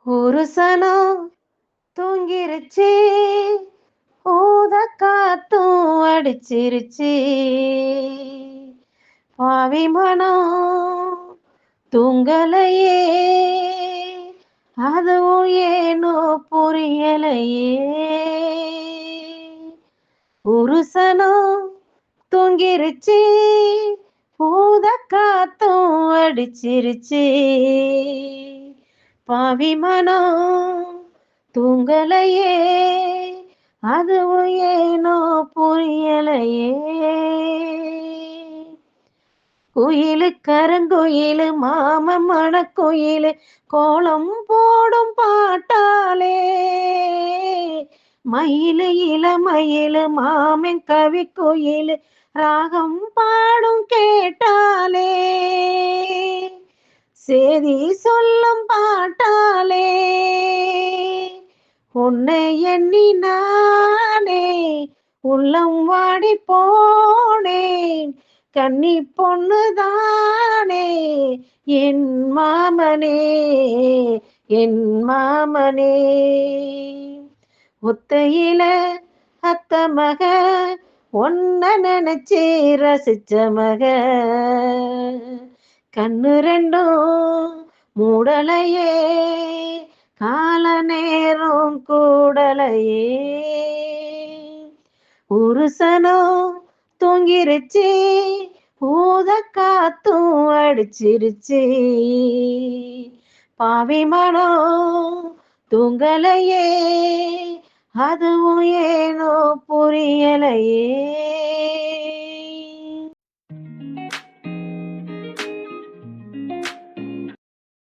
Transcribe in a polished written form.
ஒரு சனம் தூங்கிருச்சு, ஊத காத்தும் அடிச்சிருச்சு. பாவி மனம் தூங்கலையே, அதுவும் ஏனோ புரியலையே. ஒரு சனம் தூங்கிருச்சு, ஊத காத்தும் அடிச்சிருச்சு. பாவி மனம் தூங்கலையே, அதுவும் ஏனோ புரியலையே. குயிலு கருங்குயிலு மாமன் மணக்குயிலு கோலம் போடும் பாட்டாலே, மயிலு இளமயிலு மாமன் கவி குயிலு ராகம் பாடும் கேட்டாலே, சேதி சொல்லும் பாட்டாலே, உன்னை எண்ணி நானே உள்ளம் வாடி போனேன். கன்னி பொண்ணுதானே என் மாமனே, என் மாமனே. ஒத்தையில அத்த மக, ஒன்ன நினைச்சு ரசிச்ச மக, கண்ணு ரெண்டும் மூடலையே, கால நேரம் கூடலையே. ஒரு சனம் தூங்கிருச்சு, ஊத காத்தும் அடிச்சிருச்சு. பாவி மனம் தூங்கலையே, அதுவும் ஏனோ புரியலையே.